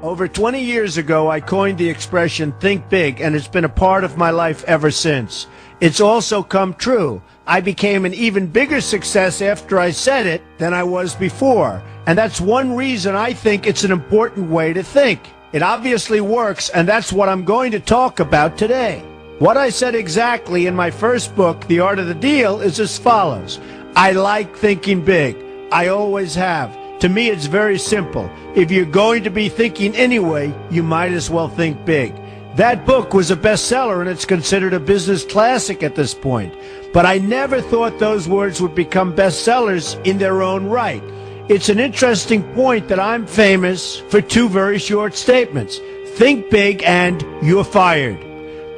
Over 20 years ago, I coined the expression think big, and it's been a part of my life ever since. It's also come true. I became an even bigger success after I said it than I was before. And that's one reason I think it's an important way to think. It obviously works, and that's what I'm going to talk about today. What I said exactly in my first book, The Art of the Deal, is as follows. I like thinking big. I always have. To me, it's very simple. If you're going to be thinking anyway, you might as well think big. That book was a bestseller, and it's considered a business classic at this point. But I never thought those words would become bestsellers in their own right. It's an interesting point that I'm famous for two very short statements. Think big and you're fired.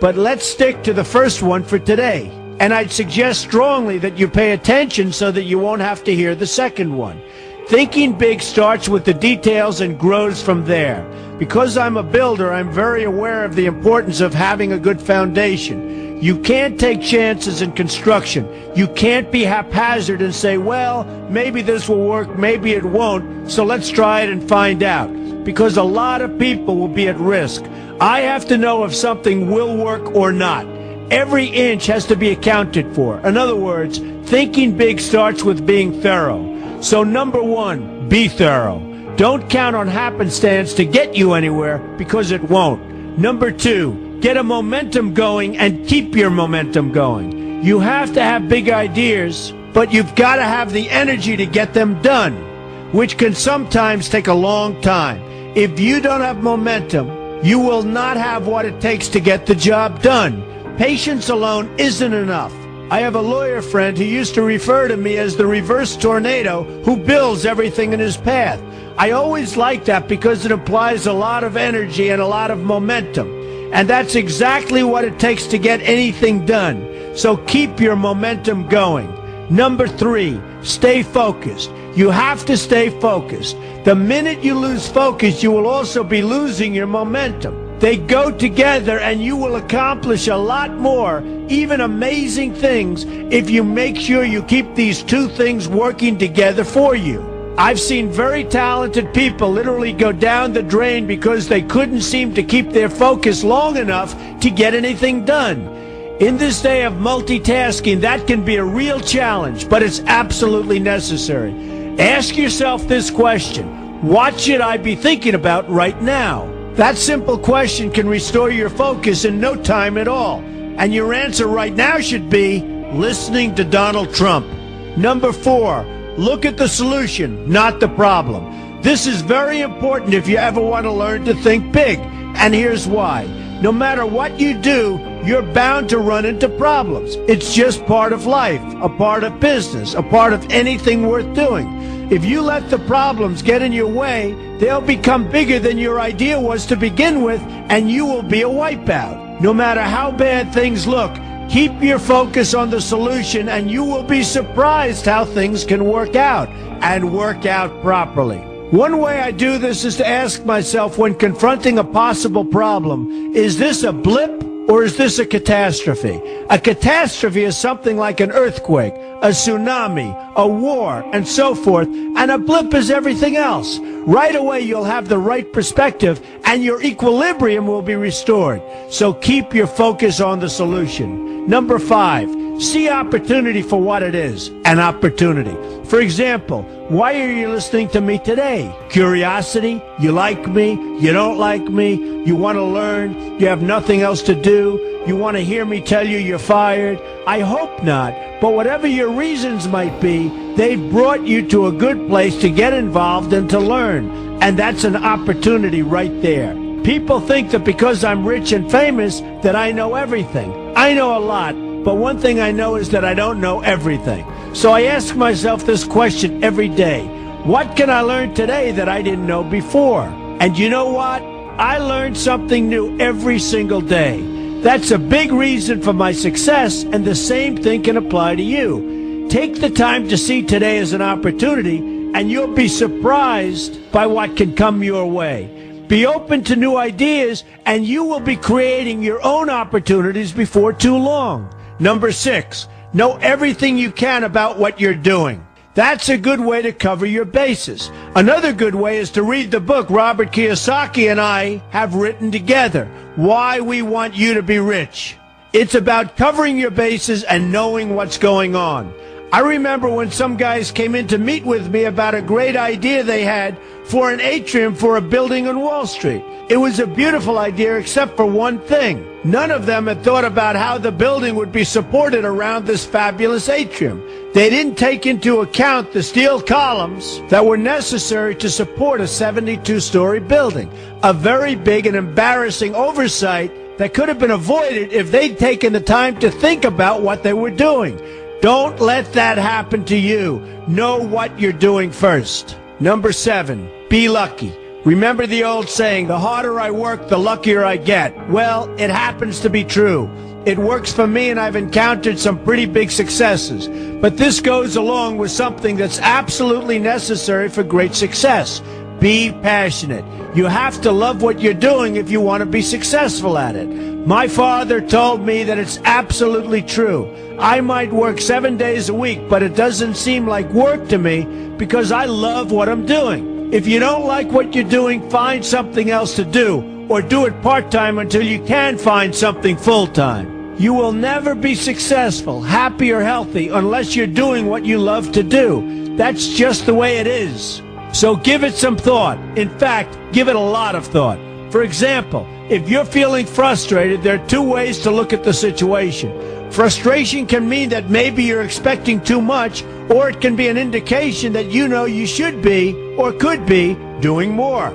But let's stick to the first one for today. And I'd suggest strongly that you pay attention so that you won't have to hear the second one. Thinking big starts with the details and grows from there. Because I'm a builder, I'm very aware of the importance of having a good foundation. You can't take chances in construction. You can't be haphazard and say, well, maybe this will work, maybe it won't, so let's try it and find out. Because a lot of people will be at risk. I have to know if something will work or not. Every inch has to be accounted for. In other words, thinking big starts with being thorough. So number one, be thorough. Don't count on happenstance to get you anywhere, because it won't. Number two, get a momentum going and keep your momentum going. You have to have big ideas, but you've got to have the energy to get them done, which can sometimes take a long time. If you don't have momentum, you will not have what it takes to get the job done. Patience alone isn't enough. I have a lawyer friend who used to refer to me as the reverse tornado who builds everything in his path. I always like that because it implies a lot of energy and a lot of momentum. And that's exactly what it takes to get anything done. So keep your momentum going. Number three, stay focused. You have to stay focused. The minute you lose focus, you will also be losing your momentum. They go together, and you will accomplish a lot more, even amazing things, if you make sure you keep these two things working together for you. I've seen very talented people literally go down the drain because they couldn't seem to keep their focus long enough to get anything done. In this day of multitasking, that can be a real challenge, but it's absolutely necessary. Ask yourself this question: what should I be thinking about right now? That simple question can restore your focus in no time at all. And your answer right now should be listening to Donald Trump. Number four, look at the solution, not the problem. This is very important if you ever want to learn to think big. And here's why. No matter what you do, you're bound to run into problems. It's just part of life, a part of business, a part of anything worth doing. If you let the problems get in your way, they'll become bigger than your idea was to begin with, and you will be a wipeout. No matter how bad things look, keep your focus on the solution, and you will be surprised how things can work out, and work out properly. One way I do this is to ask myself when confronting a possible problem, is this a blip or is this a catastrophe? A catastrophe is something like an earthquake, a tsunami, a war, and so forth, and a blip is everything else. Right away you'll have the right perspective and your equilibrium will be restored. So keep your focus on the solution. Number five, see opportunity for what it is, an opportunity. For example, why are you listening to me today? Curiosity? You like me? You don't like me? You want to learn? You have nothing else to do? You want to hear me tell you you're fired? I hope not. But whatever your reasons might be, they've brought you to a good place to get involved and to learn. And that's an opportunity right there. People think that because I'm rich and famous that I know everything. I know a lot. But one thing I know is that I don't know everything. So I ask myself this question every day. What can I learn today that I didn't know before? And you know what? I learn something new every single day. That's a big reason for my success, and the same thing can apply to you. Take the time to see today as an opportunity, and you'll be surprised by what can come your way. Be open to new ideas, and you will be creating your own opportunities before too long. Number six, know everything you can about what you're doing. That's a good way to cover your bases. Another good way is to read the book Robert Kiyosaki and I have written together, Why We Want You to Be Rich. It's about covering your bases and knowing what's going on. I remember when some guys came in to meet with me about a great idea they had for an atrium for a building on Wall Street. It was a beautiful idea except for one thing. None of them had thought about how the building would be supported around this fabulous atrium. They didn't take into account the steel columns that were necessary to support a 72-story building. A very big and embarrassing oversight that could have been avoided if they'd taken the time to think about what they were doing. Don't let that happen to you. Know what you're doing first. Number 7, be lucky. Remember the old saying, the harder I work, the luckier I get. Well, it happens to be true. It works for me, and I've encountered some pretty big successes. But this goes along with something that's absolutely necessary for great success. Be passionate. You have to love what you're doing if you want to be successful at it. My father told me that it's absolutely true. I might work 7 days a week, but it doesn't seem like work to me because I love what I'm doing. If you don't like what you're doing, find something else to do, or do it part-time until you can find something full-time. You will never be successful, happy, or healthy unless you're doing what you love to do. That's just the way it is. So give it some thought. In fact, give it a lot of thought. For example, if you're feeling frustrated, there are 2 ways to look at the situation. Frustration can mean that maybe you're expecting too much, or it can be an indication that you know you should be, or could be, doing more.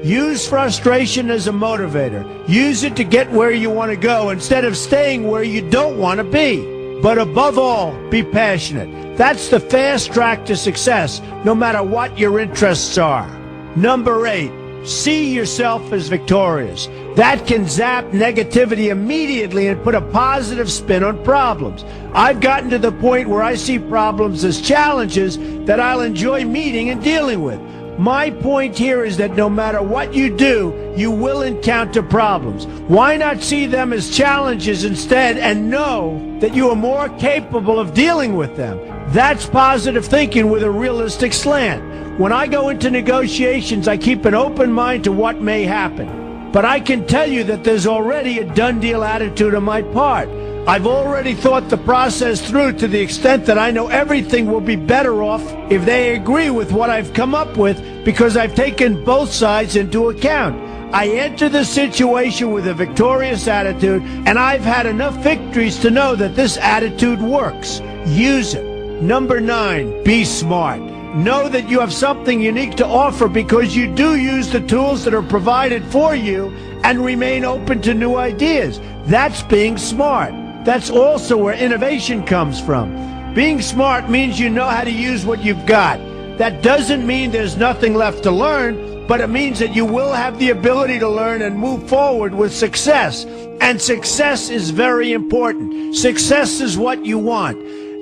Use frustration as a motivator. Use it to get where you want to go instead of staying where you don't want to be. But above all, be passionate. That's the fast track to success, no matter what your interests are. Number 8, see yourself as victorious. That can zap negativity immediately and put a positive spin on problems. I've gotten to the point where I see problems as challenges that I'll enjoy meeting and dealing with. My point here is that no matter what you do, you will encounter problems. Why not see them as challenges instead and know that you are more capable of dealing with them? That's positive thinking with a realistic slant. When I go into negotiations, I keep an open mind to what may happen. But I can tell you that there's already a done deal attitude on my part. I've already thought the process through to the extent that I know everything will be better off if they agree with what I've come up with because I've taken both sides into account. I enter the situation with a victorious attitude, and I've had enough victories to know that this attitude works. Use it. Number 9, be smart. Know that you have something unique to offer because you do use the tools that are provided for you and remain open to new ideas. That's being smart. That's also where innovation comes from. Being smart means you know how to use what you've got. That doesn't mean there's nothing left to learn, but it means that you will have the ability to learn and move forward with success. And success is very important. Success is what you want.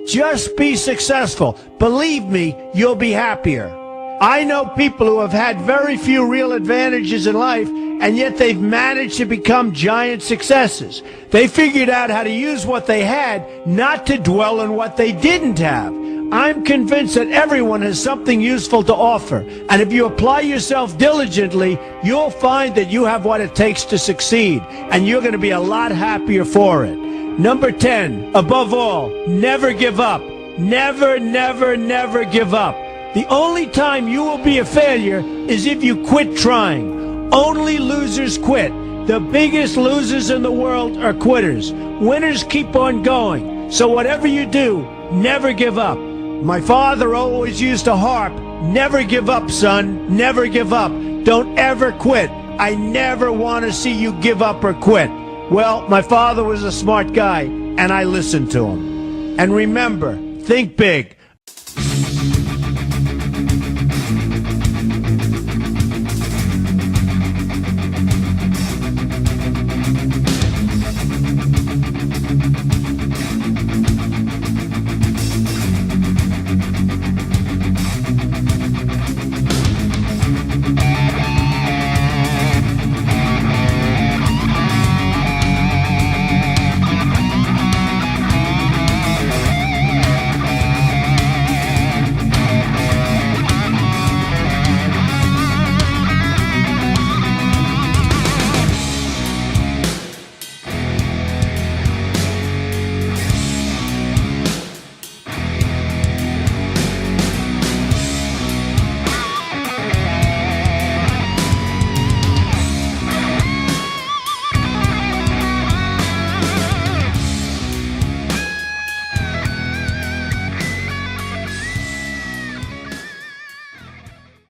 Just be successful. Believe me, you'll be happier. I know people who have had very few real advantages in life, and yet they've managed to become giant successes. They figured out how to use what they had, not to dwell on what they didn't have. I'm convinced that everyone has something useful to offer, and if you apply yourself diligently, you'll find that you have what it takes to succeed, and you're going to be a lot happier for it. Number 10, above all, never give up. Never, never, never give up. The only time you will be a failure is if you quit trying. Only losers quit. The biggest losers in the world are quitters. Winners keep on going. So whatever you do, never give up. My father always used to harp, never give up, son, never give up. Don't ever quit. I never want to see you give up or quit. Well, my father was a smart guy, and I listened to him. And remember, think big.